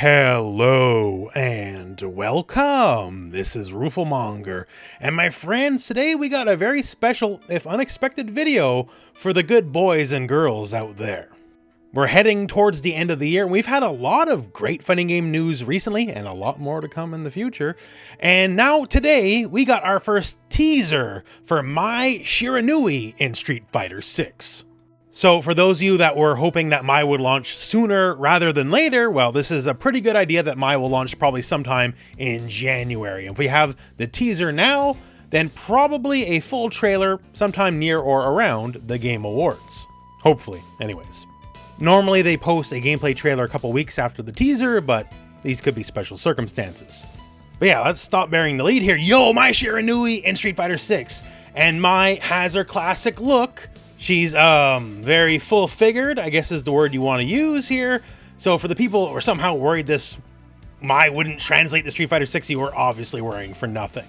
Hello and welcome. This is rooflemonger, and my friends, today we got a very special, if unexpected, video for the good boys and girls out there. We're heading towards the end of the year, and we've had a lot of great fighting game news recently, and a lot more to come in the future. And now today we got our first teaser for Mai Shiranui in Street Fighter 6. So for those of you that were hoping that Mai would launch sooner rather than later, well, this is a pretty good idea that Mai will launch probably sometime in January. If we have the teaser now, then probably a full trailer sometime near or around the Game Awards. Hopefully, anyways. Normally they post a gameplay trailer a couple weeks after the teaser, but these could be special circumstances. But yeah, let's stop bearing the lead here. Yo, Mai Shiranui in Street Fighter 6. And Mai has her classic look. She's very full-figured, I guess is the word you want to use here. So for the people who are somehow worried this Mai wouldn't translate to Street Fighter 6, you were obviously worrying for nothing.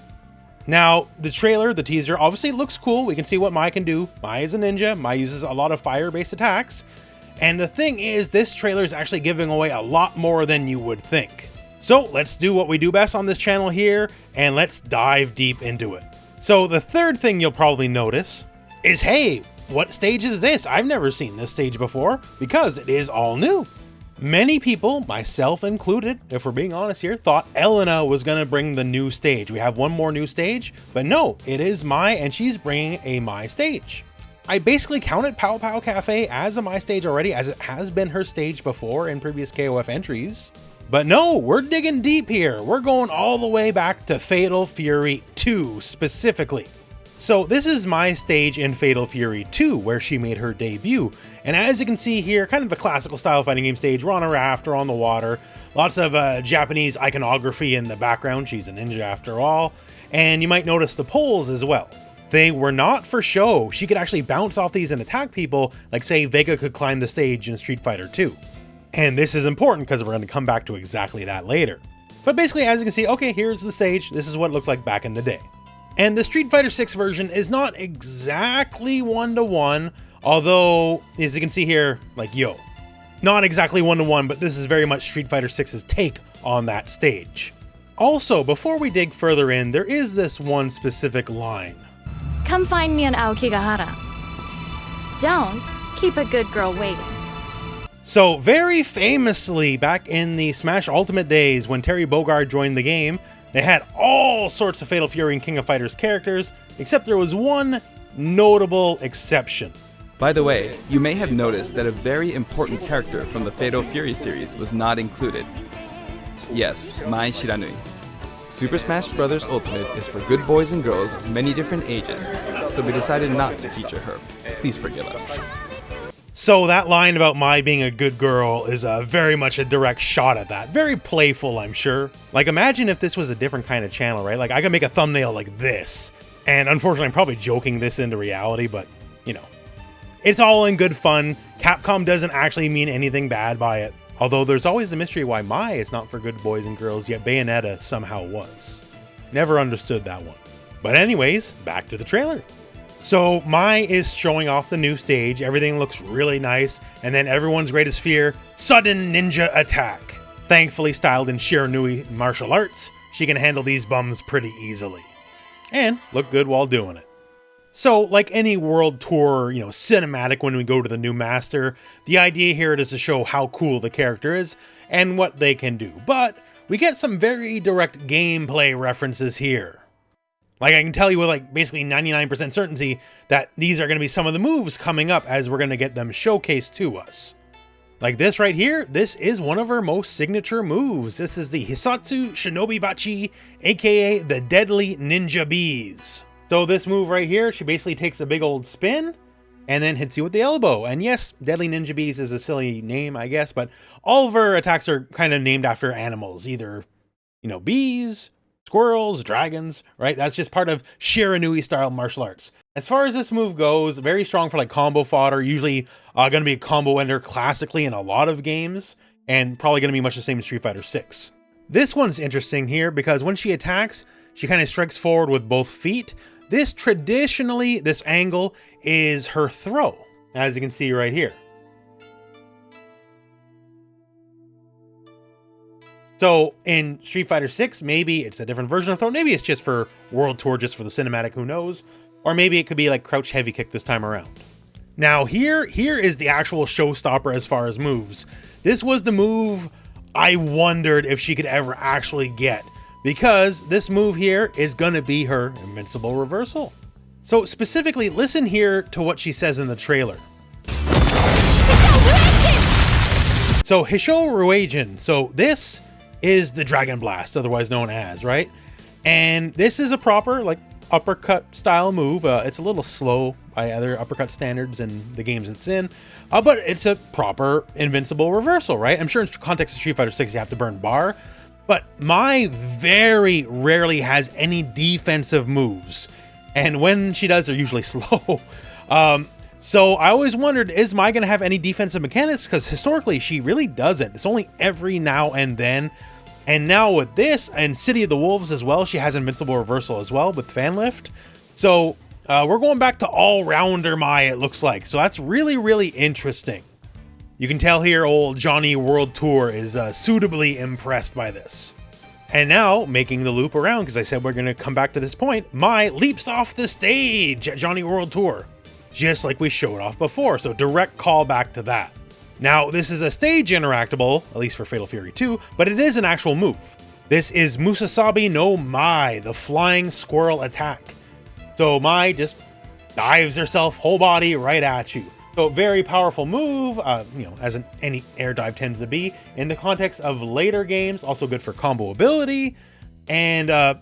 Now, the trailer, the teaser, obviously looks cool. We can see what Mai can do. Mai is a ninja. Mai uses a lot of fire-based attacks. And the thing is, this trailer is actually giving away a lot more than you would think. So let's do what we do best on this channel here, and let's dive deep into it. So the third thing you'll probably notice is, hey, what stage is this? I've never seen this stage before, because it is all new. Many people, myself included, if we're being honest here, thought Elena was going to bring the new stage. We have one more new stage, but no, it is Mai, and she's bringing a Mai stage. I basically counted Pow Pow Cafe as a Mai stage already, as it has been her stage before in previous KOF entries. But no, we're digging deep here. We're going all the way back to Fatal Fury 2 specifically. So this is Mai's stage in Fatal Fury 2, where she made her debut. And as you can see here, kind of a classical style fighting game stage. We're on a raft, we're on the water. Lots of Japanese iconography in the background. She's a ninja after all. And you might notice the poles as well. They were not for show. She could actually bounce off these and attack people, like say Vega could climb the stage in Street Fighter 2. And this is important because we're going to come back to exactly that later. But basically, as you can see, okay, here's the stage. This is what it looked like back in the day. And the Street Fighter 6 version is not exactly one-to-one, although, as you can see here, like, yo, not exactly one-to-one, but this is very much Street Fighter 6's take on that stage. Also, before we dig further in, there is this one specific line. Come find me in Aokigahara. Don't keep a good girl waiting. So, very famously, back in the Smash Ultimate days when Terry Bogard joined the game, they had all sorts of Fatal Fury and King of Fighters characters, except there was one notable exception. By the way, you may have noticed that a very important character from the Fatal Fury series was not included. Yes, Mai Shiranui. Super Smash Bros. Ultimate is for good boys and girls of many different ages, so we decided not to feature her. Please forgive us. So that line about Mai being a good girl is very much a direct shot at that. Very playful, I'm sure. Like, imagine if this was a different kind of channel, right? Like, I could make a thumbnail like this. And unfortunately, I'm probably joking this into reality, but, you know. It's all in good fun. Capcom doesn't actually mean anything bad by it. Although there's always the mystery why Mai is not for good boys and girls, yet Bayonetta somehow was. Never understood that one. But anyways, back to the trailer. So Mai is showing off the new stage, everything looks really nice, and then everyone's greatest fear, sudden ninja attack. Thankfully styled in Shiranui martial arts, she can handle these bums pretty easily. And look good while doing it. So like any world tour, cinematic when we go to the new master, the idea here is to show how cool the character is and what they can do. But we get some very direct gameplay references here. Like, I can tell you with basically 99% certainty that these are going to be some of the moves coming up as we're going to get them showcased to us. Like this right here, this is one of her most signature moves. This is the Hisatsu Shinobi Bachi, aka the Deadly Ninja Bees. So this move right here, she basically takes a big old spin and then hits you with the elbow. And yes, Deadly Ninja Bees is a silly name, I guess, but all of her attacks are kind of named after animals, either, bees, squirrels, dragons, right? That's just part of Shiranui style martial arts. As far as this move goes, very strong for combo fodder, usually going to be a combo ender classically in a lot of games, and probably going to be much the same as Street Fighter 6. This one's interesting here because when she attacks, she kind of strikes forward with both feet. This angle is her throw, as you can see right here. So in Street Fighter 6, maybe it's a different version of throw. Maybe it's just for World Tour, just for the cinematic, who knows? Or maybe it could be like crouch heavy kick this time around. Now here is the actual showstopper as far as moves. This was the move I wondered if she could ever actually get, because this move here is gonna be her invincible reversal. So specifically, listen here to what she says in the trailer. So Hisho Rueijin, so this is the Dragon Blast, otherwise known as, right? And this is a proper like uppercut style move. It's a little slow by other uppercut standards in the games it's in, but it's a proper invincible reversal, right? I'm sure in context of Street Fighter 6 you have to burn bar, but Mai very rarely has any defensive moves, and when she does, they're usually slow. So I always wondered, is Mai gonna have any defensive mechanics? Because historically she really doesn't. It's only every now and then. And now with this and City of the Wolves as well, she has invincible reversal as well with fan lift. So we're going back to all-rounder Mai, it looks like. So that's really, really interesting. You can tell here old Johnny World Tour is suitably impressed by this. And now, making the loop around, because I said we're going to come back to this point, Mai leaps off the stage at Johnny World Tour, just like we showed off before. So direct callback to that. Now, this is a stage interactable, at least for Fatal Fury 2, but it is an actual move. This is Musasabi no Mai, the flying squirrel attack. So Mai just dives herself whole body right at you. So very powerful move, as any air dive tends to be. In the context of later games, also good for combo ability. And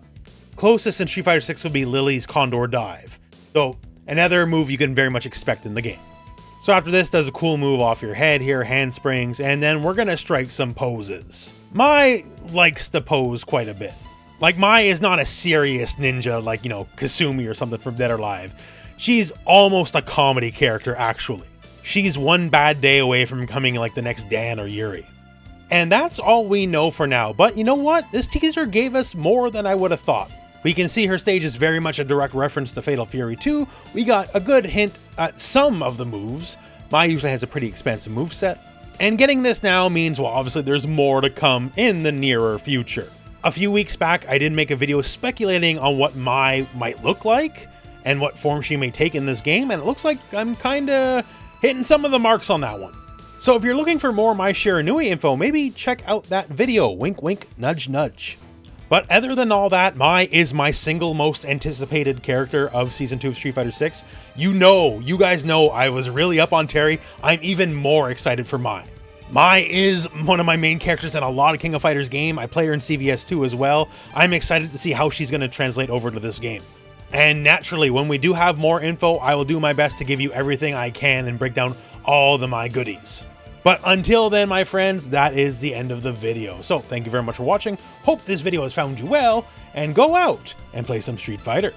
closest in Street Fighter 6 would be Lily's Condor Dive. So another move you can very much expect in the game. So after this, does a cool move off your head here, handsprings, and then we're gonna strike some poses. Mai likes to pose quite a bit. Like, Mai is not a serious ninja like, Kasumi or something from Dead or Alive. She's almost a comedy character, actually. She's one bad day away from becoming like the next Dan or Yuri. And that's all we know for now, but you know what? This teaser gave us more than I would have thought. We can see her stage is very much a direct reference to Fatal Fury 2. We got a good hint at some of the moves. Mai usually has a pretty expansive moveset. And getting this now means, well, obviously there's more to come in the nearer future. A few weeks back, I did make a video speculating on what Mai might look like and what form she may take in this game, and it looks like I'm kinda hitting some of the marks on that one. So if you're looking for more Mai Shiranui info, maybe check out that video. Wink, wink, nudge, nudge. But other than all that, Mai is my single most anticipated character of Season 2 of Street Fighter 6. You guys know I was really up on Terry. I'm even more excited for Mai. Mai is one of my main characters in a lot of King of Fighters game. I play her in CVS 2 as well. I'm excited to see how she's going to translate over to this game. And naturally, when we do have more info, I will do my best to give you everything I can and break down all the Mai goodies. But until then, my friends, that is the end of the video. So thank you very much for watching. Hope this video has found you well, and go out and play some Street Fighter.